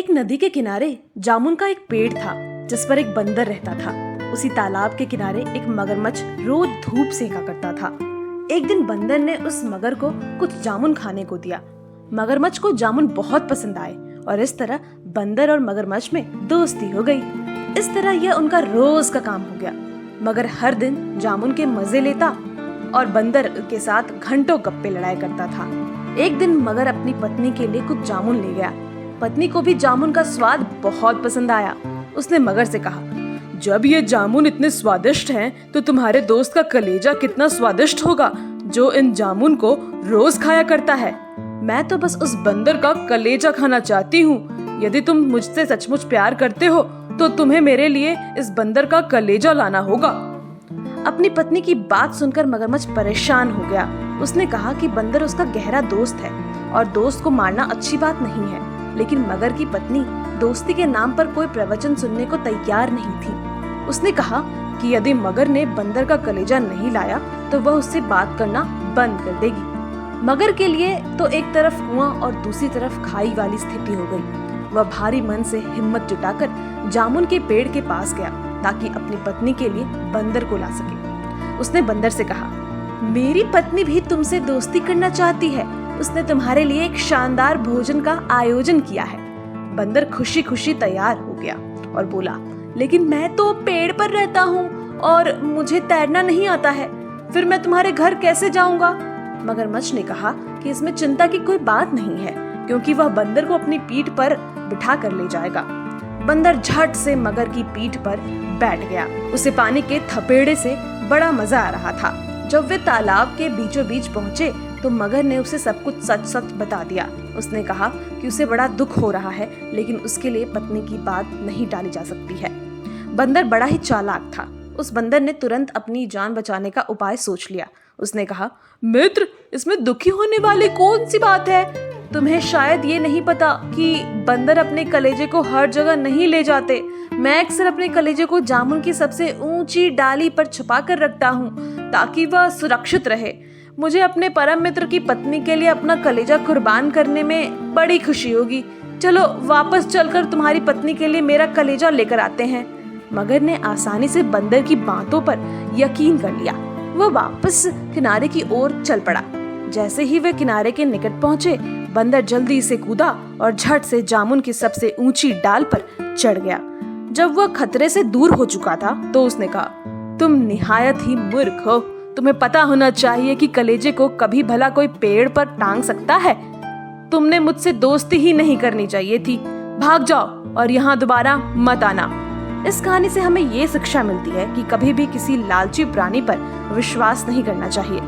एक नदी के किनारे जामुन का एक पेड़ था जिस पर एक बंदर रहता था। उसी तालाब के किनारे एक मगरमच्छ रोज धूप सेका करता था। एक दिन बंदर ने उस मगर को कुछ जामुन खाने को दिया। मगरमच्छ को जामुन बहुत पसंद आए और इस तरह बंदर और मगरमच्छ में दोस्ती हो गई। इस तरह यह उनका रोज का काम हो गया। मगर हर दिन जामुन के मजे लेता और बंदर के साथ घंटों गप्पे लड़ाया करता था। एक दिन मगर अपनी पत्नी के लिए कुछ जामुन ले गया। पत्नी को भी जामुन का स्वाद बहुत पसंद आया। उसने मगर से कहा, जब ये जामुन इतने स्वादिष्ट हैं, तो तुम्हारे दोस्त का कलेजा कितना स्वादिष्ट होगा जो इन जामुन को रोज खाया करता है। मैं तो बस उस बंदर का कलेजा खाना चाहती हूँ। यदि तुम मुझसे सचमुच प्यार करते हो तो तुम्हें मेरे लिए इस बंदर का कलेजा लाना होगा। अपनी पत्नी की बात सुनकर मगरमच्छ परेशान हो गया। उसने कहा कि बंदर उसका गहरा दोस्त है और दोस्त को मारना अच्छी बात नहीं है। लेकिन मगर की पत्नी दोस्ती के नाम पर कोई प्रवचन सुनने को तैयार नहीं थी। उसने कहा कि यदि मगर ने बंदर का कलेजा नहीं लाया तो वह उससे बात करना बंद कर देगी। मगर के लिए तो एक तरफ कुआं और दूसरी तरफ खाई वाली स्थिति हो गई। वह भारी मन से हिम्मत जुटाकर जामुन के पेड़ के पास गया ताकि अपनी पत्नी के लिए बंदर को ला सके। उसने बंदर से कहा, मेरी पत्नी भी तुमसे दोस्ती करना चाहती है। उसने तुम्हारे लिए एक शानदार भोजन का आयोजन किया है। बंदर खुशी खुशी तैयार हो गया और बोला, लेकिन मैं तो पेड़ पर रहता हूँ और मुझे तैरना नहीं आता है। फिर मैं तुम्हारे घर कैसे जाऊंगा? मगरमच्छ ने कहा कि इसमें चिंता की कोई बात नहीं है, क्योंकि वह बंदर को अपनी पीठ पर बिठा कर ले जाएगा। बंदर झट से मगर की पीठ पर बैठ गया। उसे पानी के थपेड़े से बड़ा मजा आ रहा था। जब वे तालाब के बीचों बीच पहुंचे तो मगर ने उसे सब कुछ सच सच बता दिया। उसने कहा कि उसे बड़ा दुख हो रहा है, लेकिन उसके लिए पत्नी की बात नहीं टाली जा सकती है। बंदर बड़ा ही चालाक था। उस बंदर ने तुरंत अपनी जान बचाने का उपाय सोच लिया। उसने कहा, मित्र, इसमें दुखी होने वाली कौन सी बात है? तुम्हें शायद ये नहीं पता कि बंदर अपने कलेजे को हर जगह नहीं ले जाते। मैं अक्सर अपने कलेजे को जामुन की सबसे ऊंची डाली पर छुपा कर रखता हूँ ताकि वह सुरक्षित रहे। मुझे अपने परम मित्र की पत्नी के लिए अपना कलेजा कुर्बान करने में बड़ी खुशी होगी। चलो वापस चलकर तुम्हारी पत्नी के लिए मेरा कलेजा लेकर आते हैं। मगर ने आसानी से बंदर की बातों पर यकीन कर लिया। वह वापस किनारे की ओर चल पड़ा। जैसे ही वे किनारे के निकट पहुंचे, बंदर जल्दी से कूदा और झट से जामुन की सबसे ऊंची डाल पर चढ़ गया। जब वह खतरे से दूर हो चुका था तो उसने कहा, तुम निहायत ही मूर्ख हो। तुम्हें पता होना चाहिए कि कलेजे को कभी भला कोई पेड़ पर टांग सकता है। तुमने मुझसे दोस्ती ही नहीं करनी चाहिए थी। भाग जाओ और यहाँ दोबारा मत आना। इस कहानी से हमें ये शिक्षा मिलती है कि कभी भी किसी लालची प्राणी पर विश्वास नहीं करना चाहिए।